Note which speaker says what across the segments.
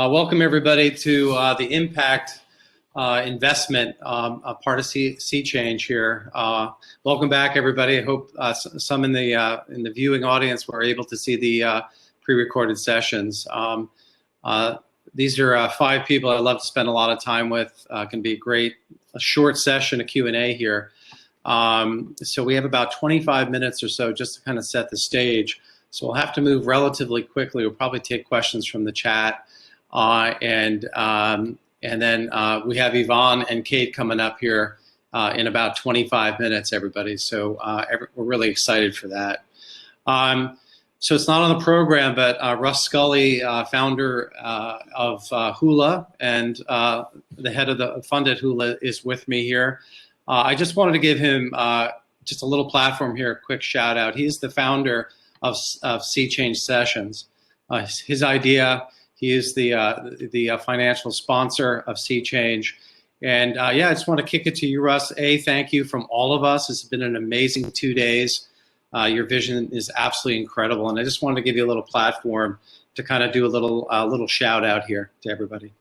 Speaker 1: Welcome everybody to the Impact Investment part of Sea Change here. Welcome back, everybody. I hope some in the viewing audience were able to see the pre-recorded sessions. These are 5 people I love to spend a lot of time with. Can be a short session, a Q&A here. So we have about 25 minutes or so just to kind of set the stage. So we'll have to move relatively quickly. We'll probably take questions from the chat. And then we have Yvonne and Kate coming up here in about 25 minutes, everybody. So we're really excited for that. So it's not on the program, but Russ Scully, founder of Hula and the head of the fund at Hula, is with me here. I just wanted to give him just a little platform here, a quick shout out. He's the founder of Sea Change Sessions. His idea. He is the financial sponsor of Sea Change. And yeah, I just want to kick it to you, Russ. Thank you from all of us. It's been an amazing 2 days. Your vision is absolutely incredible. And I just wanted to give you a little platform to kind of do a little shout out here to everybody.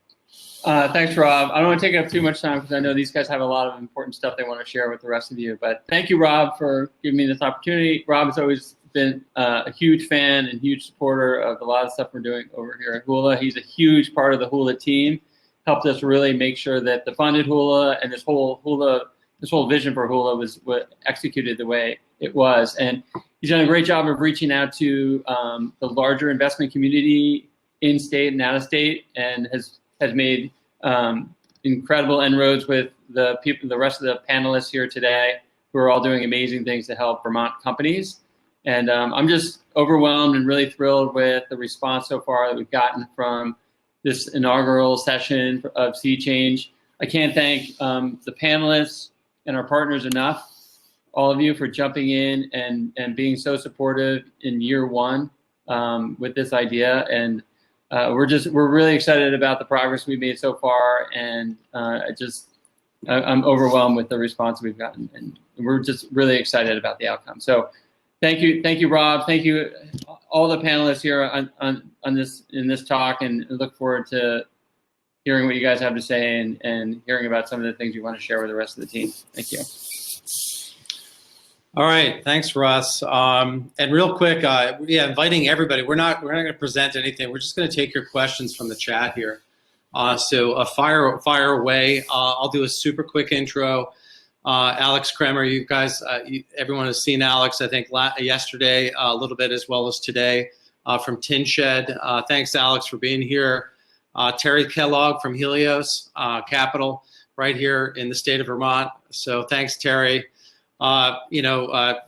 Speaker 2: Thanks, Rob. I don't want to take up too much time because I know these guys have a lot of important stuff they want to share with the rest of you. But thank you, Rob, for giving me this opportunity. Rob has always been a huge fan and huge supporter of a lot of stuff we're doing over here at Hula. He's a huge part of the Hula team, helped us really make sure that the funded Hula and this whole vision for Hula was executed the way it was. And he's done a great job of reaching out to the larger investment community in state and out of state, and has made incredible inroads with the rest of the panelists here today, who are all doing amazing things to help Vermont companies. And I'm just overwhelmed and really thrilled with the response so far that we've gotten from this inaugural session of Sea Change. I can't thank the panelists and our partners enough, all of you, for jumping in and being so supportive in year one with this idea. And we're really excited about the progress we've made so far. And I'm overwhelmed with the response we've gotten. And we're just really excited about the outcome. So thank you, Rob. Thank you, all the panelists here in this talk, and look forward to hearing what you guys have to say and hearing about some of the things you want to share with the rest of the team. Thank you.
Speaker 1: All right, thanks, Russ. And real quick, yeah, inviting everybody. We're not going to present anything. We're just going to take your questions from the chat here. So fire away. I'll do a super quick intro. Alex Kremer, you guys, everyone has seen Alex, I think, yesterday a little bit, as well as today, from Tin Shed. Thanks, Alex, for being here. Terry Kellogg from Helios Capital, right here in the state of Vermont. So thanks, Terry.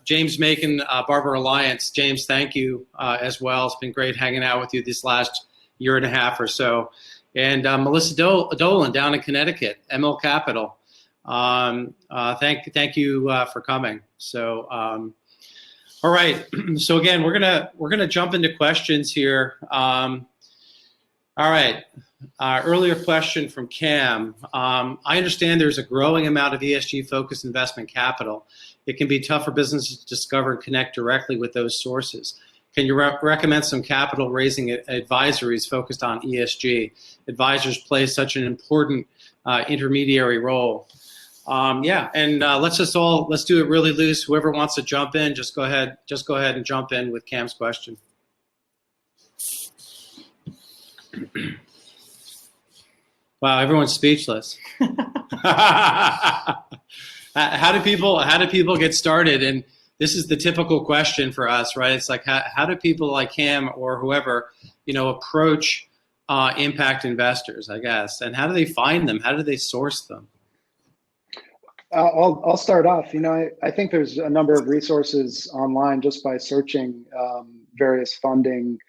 Speaker 1: James Macon, Barbour Alliance. James, thank you as well. It's been great hanging out with you this last year and a half or so. And Melissa Dolan down in Connecticut, Emil Capital. Thank you for coming. So, all right. So again, we're gonna jump into questions here. All right. Earlier question from Cam. I understand there's a growing amount of ESG-focused investment capital. It can be tough for businesses to discover and connect directly with those sources. Can you recommend some capital raising advisories focused on ESG? Advisors play such an important intermediary role. Yeah, and let's do it really loose. Whoever wants to jump in, just go ahead and jump in with Cam's question. Wow, everyone's speechless. How do people get started? And this is the typical question for us, right? It's like, how do people like Cam or whoever, approach impact investors, I guess, and how do they find them? How do they source them?
Speaker 3: I'll start off. I think there's a number of resources online just by searching various funding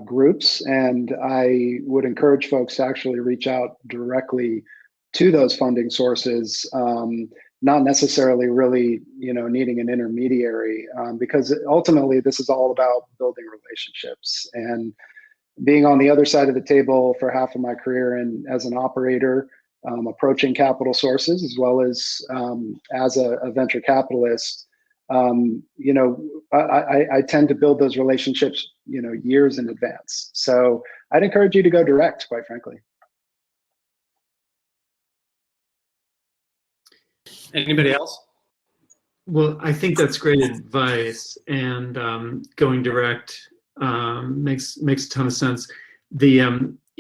Speaker 3: groups, and I would encourage folks to actually reach out directly to those funding sources, not necessarily really needing an intermediary, because ultimately this is all about building relationships. And being on the other side of the table for half of my career and as an operator, approaching capital sources, as well as a venture capitalist, you know, I tend to build those relationships, you know, years in advance. So I'd encourage you to go direct, quite frankly.
Speaker 1: Anybody else?
Speaker 4: Well, I think that's great advice, and going direct makes a ton of sense.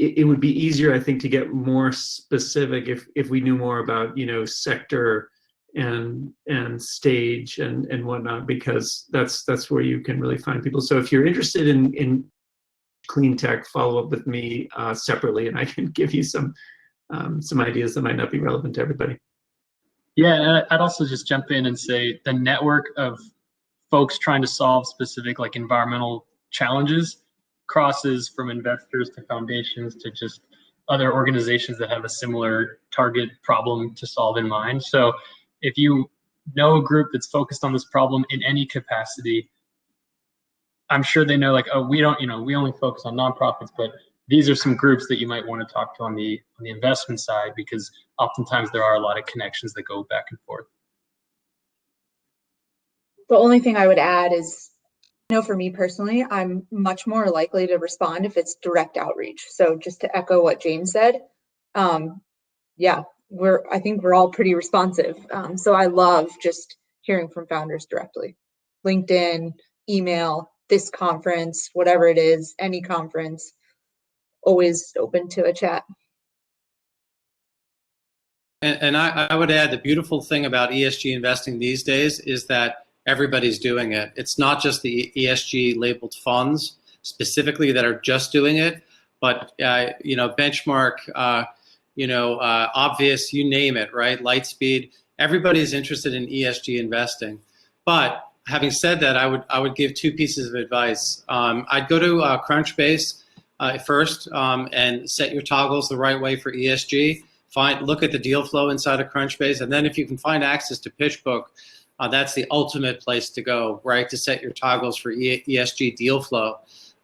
Speaker 4: It would be easier, I think, to get more specific if we knew more about, you know, sector and stage and whatnot, because that's where you can really find people. So if you're interested in clean tech, follow up with me separately, and I can give you some ideas that might not be relevant to everybody.
Speaker 5: Yeah, and I'd also just jump in and say the network of folks trying to solve specific like environmental challenges crosses from investors to foundations to just other organizations that have a similar target problem to solve in mind. So if you know a group that's focused on this problem in any capacity, I'm sure they know, like, oh, we don't, you know, we only focus on nonprofits, but these are some groups that you might want to talk to on the investment side, because oftentimes there are a lot of connections that go back and forth.
Speaker 6: The only thing I would add is, you know, for me personally, I'm much more likely to respond if it's direct outreach. So just to echo what James said, yeah, I think we're all pretty responsive. So I love just hearing from founders directly. LinkedIn, email, this conference, whatever it is, any conference, always open to a chat.
Speaker 1: And I would add, the beautiful thing about ESG investing these days is that everybody's doing it. It's not just the ESG labeled funds specifically that are just doing it, but you know, Benchmark, you know, Obvious, you name it, right? Lightspeed, everybody's interested in ESG investing. But having said that, I would give two pieces of advice. I'd go to Crunchbase first and set your toggles the right way for ESG. Look at the deal flow inside of Crunchbase, and then if you can find access to PitchBook, that's the ultimate place to go, right? To set your toggles for ESG deal flow,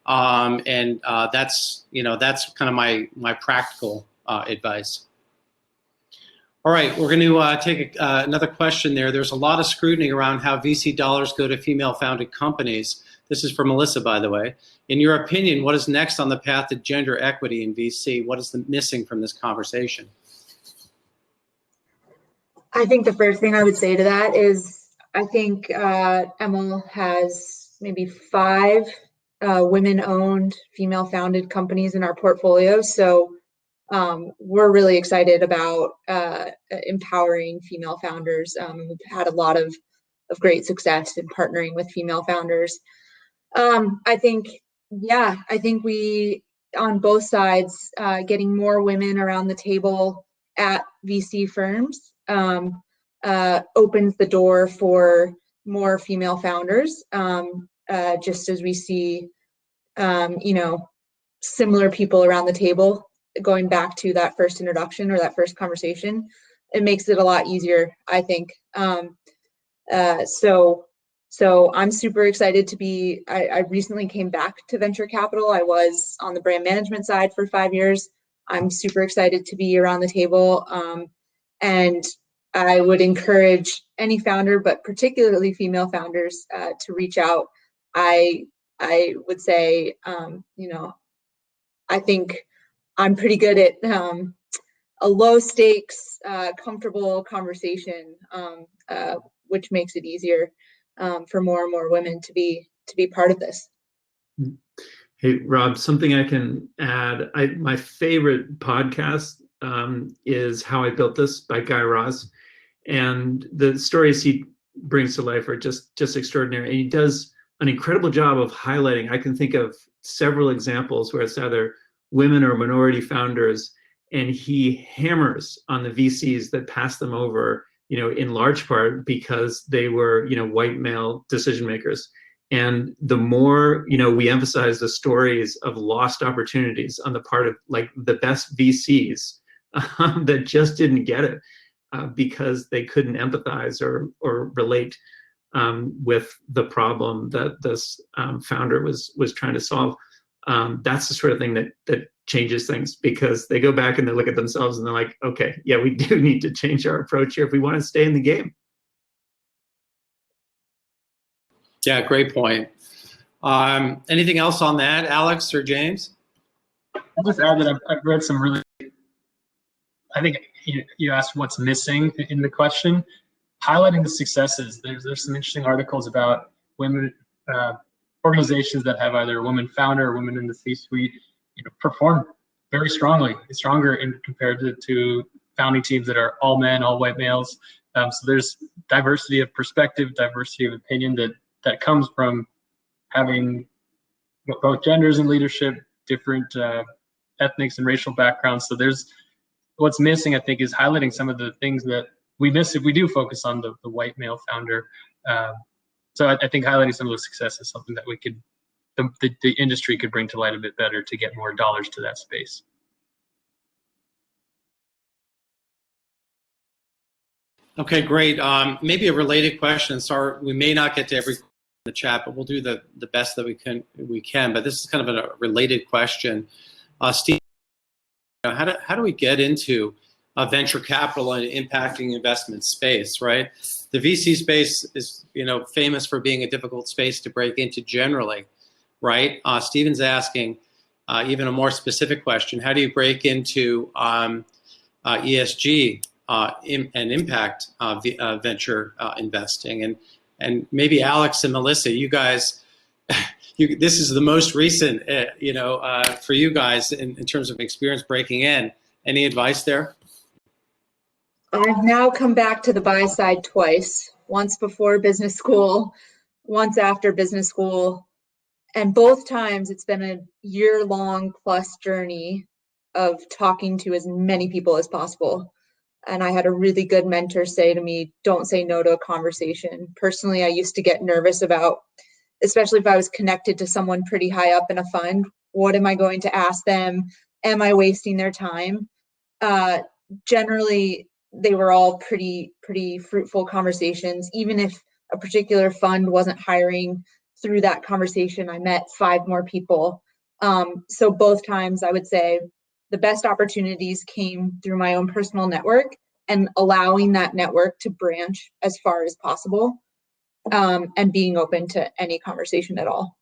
Speaker 1: and that's, you know, that's kind of my practical advice. All right, we're going to take another question there. There's a lot of scrutiny around how VC dollars go to female-founded companies. This is for Melissa, by the way. In your opinion, what is next on the path to gender equity in VC? What is missing from this conversation?
Speaker 6: I think the first thing I would say to that is, I think Emil has maybe 5 women-owned, female-founded companies in our portfolio. So we're really excited about empowering female founders. We've had a lot of great success in partnering with female founders. I think, yeah, I think we, on both sides, getting more women around the table at VC firms opens the door for more female founders, just as we see, you know, similar people around the table. Going back to that first introduction or that first conversation, it makes it a lot easier, I think. So I'm super excited to be, I recently came back to venture capital. I was on the brand management side for 5 years. I'm super excited to be around the table. And I would encourage any founder, but particularly female founders, to reach out. I would say, you know, I think I'm pretty good at a low stakes, comfortable conversation, which makes it easier for more and more women to be part of this.
Speaker 4: Hey, Rob, something I can add. My favorite podcast is How I Built This by Guy Raz. And the stories he brings to life are just extraordinary. And he does an incredible job of highlighting. I can think of several examples where it's either women or minority founders, and he hammers on the VCs that pass them over, you know, in large part because they were, you know, white male decision makers. And the more, you know, we emphasize the stories of lost opportunities on the part of like the best VCs that just didn't get it because they couldn't empathize or relate with the problem that this founder was trying to solve. That's the sort of thing that changes things, because they go back and they look at themselves and they're like, okay, yeah, we do need to change our approach here if we want to stay in the game.
Speaker 1: Yeah, great point. Anything else on that, Alex or James?
Speaker 5: I'll just add that I've read some really, I think you asked what's missing in the question, highlighting the successes. There's some interesting articles about women, organizations that have either a woman founder or women in the C-suite, perform very strongly, stronger compared to founding teams that are all men, all white males. So there's diversity of perspective, diversity of opinion that comes from having both genders in leadership, different ethnics and racial backgrounds. So what's missing, I think, is highlighting some of the things that we miss if we do focus on the white male founder. So I think highlighting some of those successes is something that we could, the industry could bring to light a bit better to get more dollars to that space.
Speaker 1: Okay, great. Maybe a related question. Sorry, we may not get to every in the chat, but we'll do the best that we can. But this is kind of a related question. Steve, how do we get into venture capital and impacting investment space, right? The VC space is, famous for being a difficult space to break into generally, right? Steven's asking even a more specific question. How do you break into ESG and impact venture investing? And maybe Alex and Melissa, you guys, this is the most recent, for you guys in terms of experience breaking in. Any advice there?
Speaker 6: I've now come back to the buy side twice, once before business school, once after business school. And both times it's been a year-long plus journey of talking to as many people as possible. And I had a really good mentor say to me, don't say no to a conversation. Personally, I used to get nervous about, especially if I was connected to someone pretty high up in a fund, what am I going to ask them? Am I wasting their time? Generally, they were all pretty fruitful conversations. Even if a particular fund wasn't hiring, through that conversation, I met 5 more people. So both times I would say the best opportunities came through my own personal network and allowing that network to branch as far as possible, and being open to any conversation at all.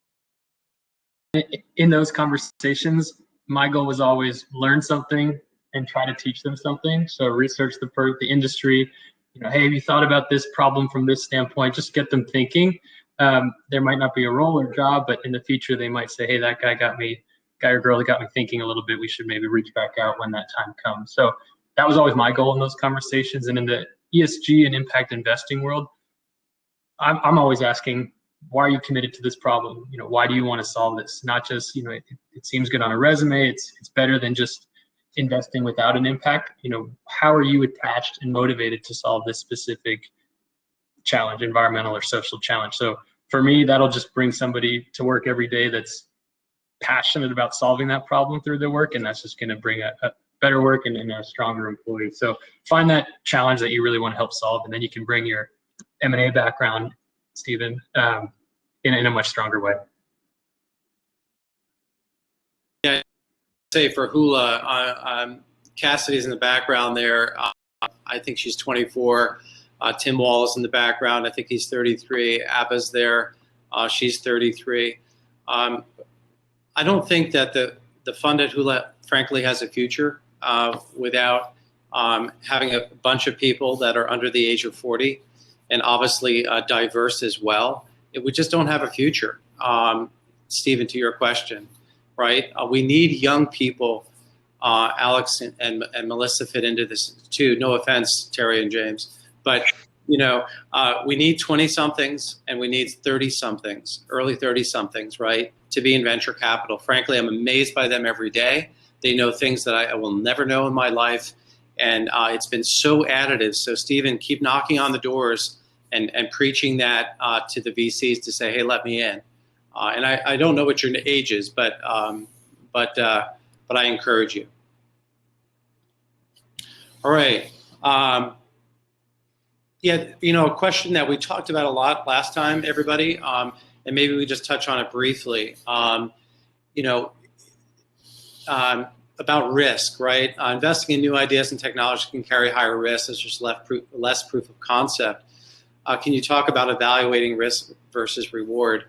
Speaker 5: In those conversations, my goal was always learn something and try to teach them something. So research the industry, hey, have you thought about this problem from this standpoint? Just get them thinking. There might not be a role or job, but in the future they might say, hey, that guy or girl that got me thinking a little bit. We should maybe reach back out when that time comes. So that was always my goal in those conversations. And in the ESG and impact investing world, I'm always asking, why are you committed to this problem? Why do you want to solve this? Not just, it seems good on a resume. It's better than just investing without an impact. How are you attached and motivated to solve this specific challenge, environmental or social challenge? So for me, that'll just bring somebody to work every day that's passionate about solving that problem through their work, and that's just going to bring a better work and a stronger employee. So find that challenge that you really want to help solve, and then you can bring your M&A background, Stephen, in a much stronger way.
Speaker 1: Yeah, say for Hula, Cassidy's in the background there. I think she's 24. Tim Wall is in the background. I think he's 33. Abba's there. She's 33. I don't think that the fund at Hula, frankly, has a future without having a bunch of people that are under the age of 40 and obviously diverse as well. We just don't have a future. Stephen, to your question, right? We need young people. Alex and Melissa fit into this too. No offense, Terry and James. But, we need 20-somethings and we need 30-somethings, early 30-somethings, right, to be in venture capital. Frankly, I'm amazed by them every day. They know things that I will never know in my life. And it's been so additive. So, Stephen, keep knocking on the doors and preaching that to the VCs to say, hey, let me in. And I don't know what your age is, but I encourage you. All right. A question that we talked about a lot last time, everybody, and maybe we just touch on it briefly, about risk, right? Investing in new ideas and technology can carry higher risk. There's just less proof of concept. can you talk about evaluating risk versus reward?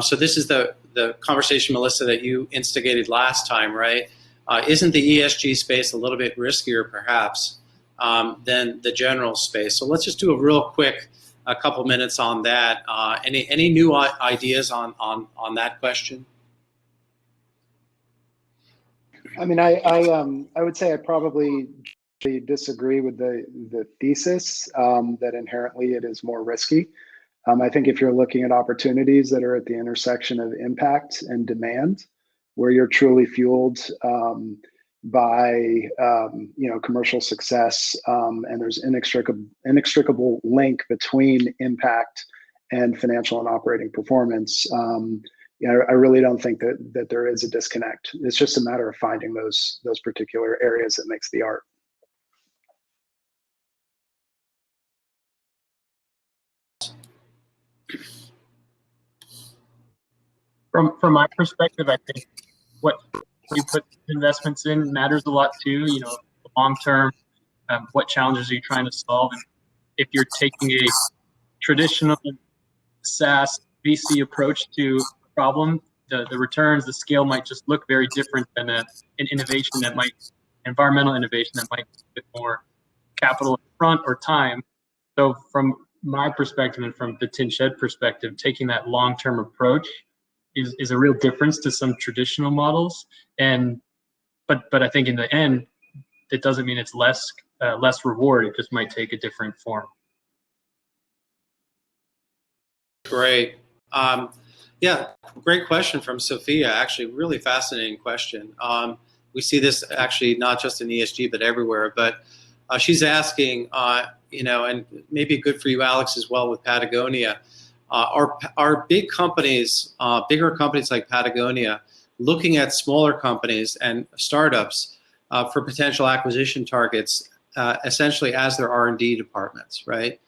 Speaker 1: So this is the conversation, Melissa, that you instigated last time, right? Isn't the ESG space a little bit riskier, perhaps, than the general space? So let's just do a real quick, a couple minutes on that. Any new ideas on that question?
Speaker 3: I mean, I would say I probably disagree with the thesis that inherently it is more risky. I think if you're looking at opportunities that are at the intersection of impact and demand, where you're truly fueled by commercial success, and there's inextricable link between impact and financial and operating performance. I really don't think that there is a disconnect. It's just a matter of finding those particular areas that makes the art.
Speaker 5: From my perspective, I think what you put investments in matters a lot too. You know, long term, what challenges are you trying to solve? And if you're taking a traditional SaaS VC approach to a problem, the returns, the scale might just look very different than an innovation that might, environmental innovation that might get more capital up front or time. So from my perspective and from the Tin Shed perspective, taking that long-term approach is a real difference to some traditional models. But I think in the end, it doesn't mean it's less reward. It just might take a different form.
Speaker 1: Great. Yeah, great question from Sophia. Actually, really fascinating question. We see this actually not just in ESG, but everywhere. But she's asking, and maybe good for you, Alex, as well with Patagonia. Are big companies, bigger companies like Patagonia, looking at smaller companies and startups for potential acquisition targets, essentially as their R&D departments, right?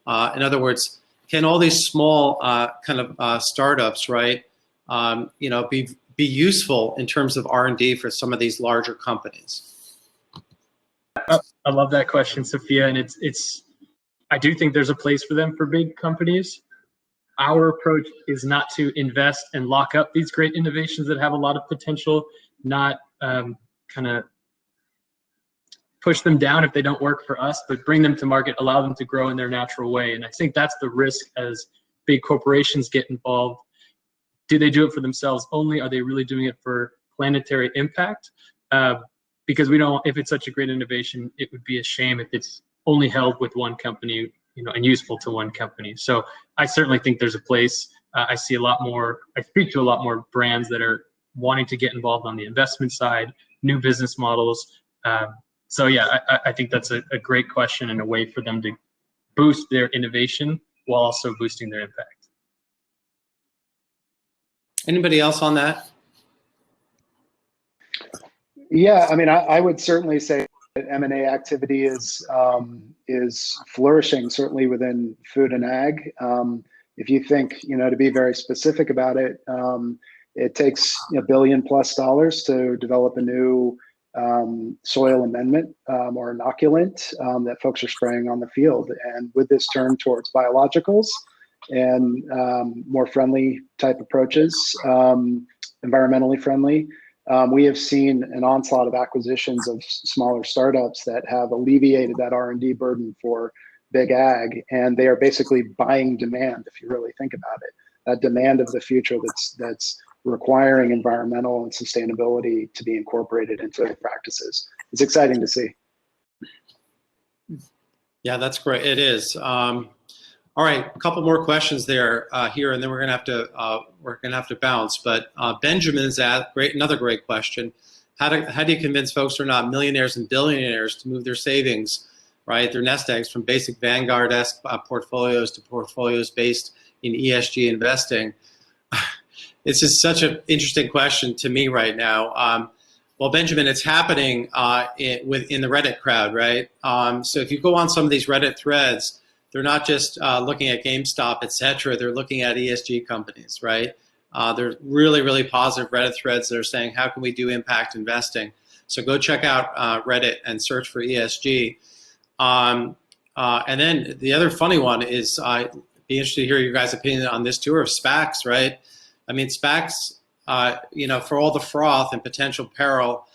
Speaker 1: In other words, can all these small startups, right, be useful in terms of R&D for some of these larger companies?
Speaker 5: I love that question, Sophia, and I do think there's a place for them for big companies. Our approach is not to invest and lock up these great innovations that have a lot of potential, not kind of push them down if they don't work for us, but bring them to market, allow them to grow in their natural way. And I think that's the risk as big corporations get involved. Do they do it for themselves only? Are they really doing it for planetary impact? Because if it's such a great innovation, it would be a shame if it's only held with one company, and useful to one company. So I certainly think there's a place. I speak to a lot more brands that are wanting to get involved on the investment side, new business models. So yeah, I think that's a great question and a way for them to boost their innovation while also boosting their impact.
Speaker 3: Anybody else on that? Yeah, I mean, I would certainly say that M&A activity is flourishing, certainly within food and ag. If you think, to be very specific about it, it takes $1 billion+ to develop a new soil amendment or inoculant that folks are spraying on the field. And with this turn towards biologicals and more friendly type approaches, environmentally friendly, we have seen an onslaught of acquisitions of smaller startups that have alleviated that R&D burden for big ag, and they are basically buying demand, if you really think about it. That demand of the future that's requiring environmental and sustainability to be incorporated into their practices. It's exciting to see. Yeah, that's great. It is. All right, a couple more questions there here, and then we're gonna have to bounce. But Benjamin's another great question. How do you convince folks who are not millionaires and billionaires to move their savings, right, their nest eggs from basic Vanguard-esque portfolios to portfolios based in ESG investing? This is such an interesting question to me right now. Well, Benjamin, it's happening in the Reddit crowd, right? So if you go on some of these Reddit threads, they're not just looking at GameStop, et cetera. They're looking at ESG companies, right? They're really, really positive Reddit threads that are saying, how can we do impact investing? So go check out Reddit and search for ESG.
Speaker 1: And then the other funny one is, I'd be interested to hear your guys' opinion on this too, of SPACs, right? I mean, SPACs, for all the froth and potential peril,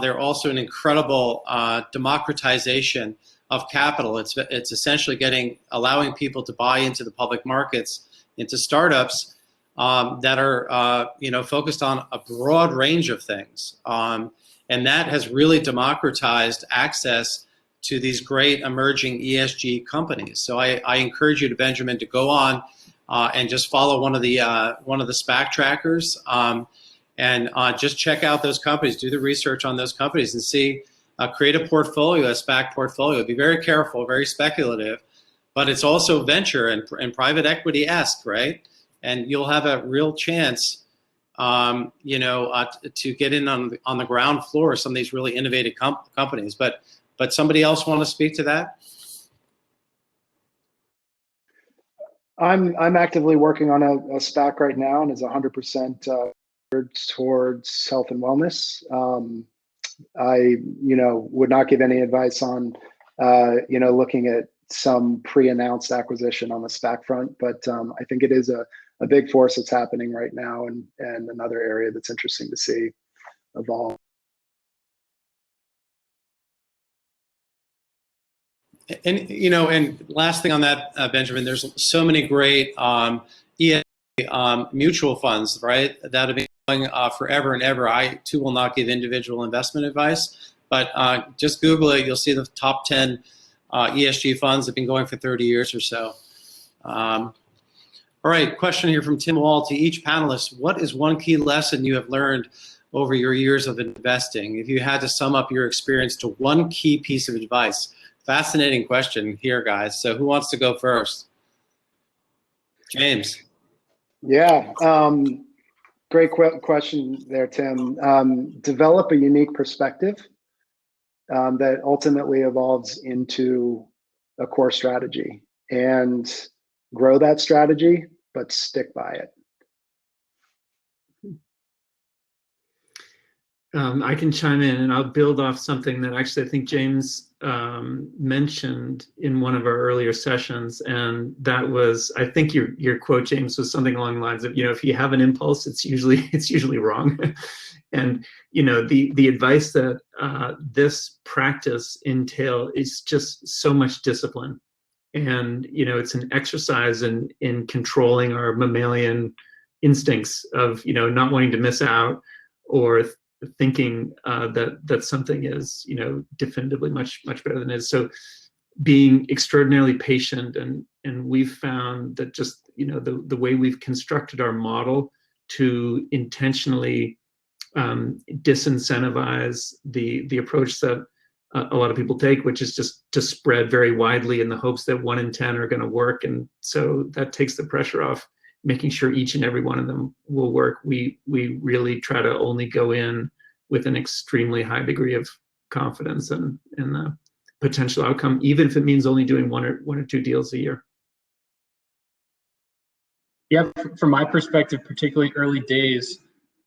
Speaker 1: they're also an incredible democratization of capital. It's essentially allowing people to buy into the public markets, into startups that are focused on a broad range of things, and that has really democratized access to these great emerging ESG companies. So I encourage you, Benjamin, to go on and just follow one of the SPAC trackers, and just check out those companies, do the research on those companies, and see. Create a portfolio, a SPAC portfolio. Be very careful, very speculative, but it's also venture and private equity-esque, right? And you'll have a real chance, to get in on the ground floor of some of these really innovative companies. But somebody else want to speak to that?
Speaker 3: I'm actively working on a SPAC right now, and is 100% towards health and wellness. I, would not give any advice on, looking at some pre-announced acquisition on the SPAC front, but I think it is a big force that's happening right now, and another area that's interesting to see evolve.
Speaker 1: And and last thing on that, Benjamin, there's so many great ESG mutual funds, right, that have been going forever and ever. I too will not give individual investment advice, but just Google it. You'll see the top 10 ESG funds have been going for 30 years or so. All right, question here from Tim Wall to each panelist. What is one key lesson you have learned over your years of investing? If you had to sum up your experience to one key piece of advice. Fascinating question here, guys. So who wants to go first? James.
Speaker 3: Yeah, great question there, Tim. Develop a unique perspective that ultimately evolves into a core strategy, and grow that strategy, but stick by it.
Speaker 4: I can chime in, and I'll build off something that actually I think James mentioned in one of our earlier sessions, and that was, I think your quote, James, was something along the lines of, if you have an impulse, it's usually wrong. And the advice that this practice entail is just so much discipline, and it's an exercise in controlling our mammalian instincts of not wanting to miss out, or thinking that something is definitively much better than it is. So being extraordinarily patient, and we've found that just the way we've constructed our model to intentionally disincentivize the approach that a lot of people take, which is just to spread very widely in the hopes that 1 in 10 are going to work, and so that takes the pressure off making sure each and every one of them will work. We really try to only go in with an extremely high degree of confidence in the potential outcome, even if it means only doing one or two deals a year.
Speaker 5: Yeah, from my perspective, particularly early days,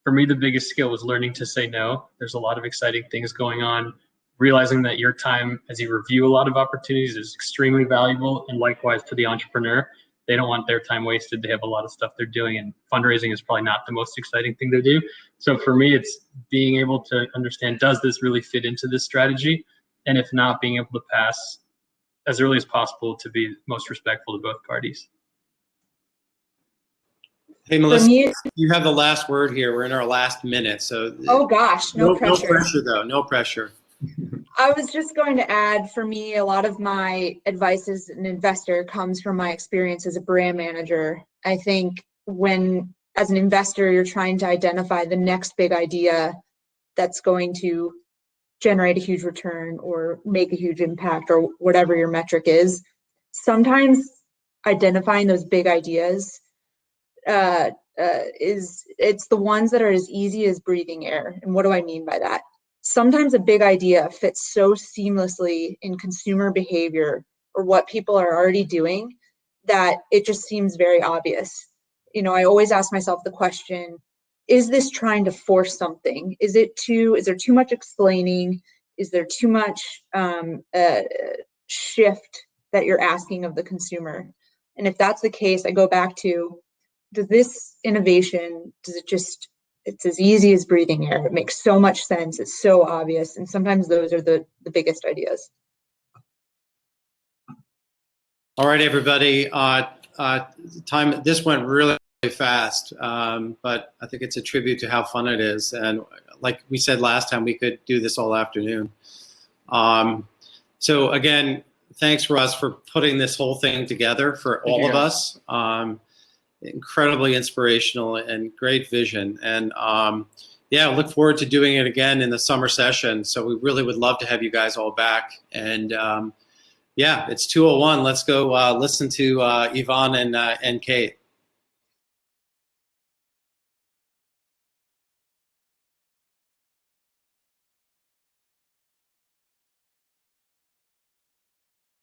Speaker 5: for me, the biggest skill was learning to say no. There's a lot of exciting things going on. Realizing that your time as you review a lot of opportunities is extremely valuable, and likewise to the entrepreneur. They don't want their time wasted. They have a lot of stuff they're doing, and fundraising is probably not the most exciting thing to do. So for me, it's being able to understand, does this really fit into this strategy? And if not, being able to pass as early as possible to be most respectful to both parties.
Speaker 1: Hey, Melissa, you have the last word here. We're in our last minute. So
Speaker 6: oh gosh, no pressure.
Speaker 1: No pressure though, no pressure.
Speaker 6: I was just going to add, for me, a lot of my advice as an investor comes from my experience as a brand manager. I think when, as an investor, you're trying to identify the next big idea that's going to generate a huge return or make a huge impact, or whatever your metric is, sometimes identifying those big ideas it's the ones that are as easy as breathing air. And what do I mean by that? Sometimes a big idea fits so seamlessly in consumer behavior or what people are already doing that it just seems very obvious. I always ask myself the question, is this trying to force something? Is there too much explaining? Is there too much shift that you're asking of the consumer. And if that's the case, I go back to, does this innovation, it's as easy as breathing air. It makes so much sense. It's so obvious. And sometimes those are the biggest ideas.
Speaker 1: All right, everybody. This went really fast, but I think it's a tribute to how fun it is. And like we said last time, we could do this all afternoon. So again, thanks, Russ, for putting this whole thing together for all of us. Incredibly inspirational and great vision. And yeah, look forward to doing it again in the summer session. So we really would love to have you guys all back. And yeah, it's 2:01. Let's go listen to Yvonne and Kate.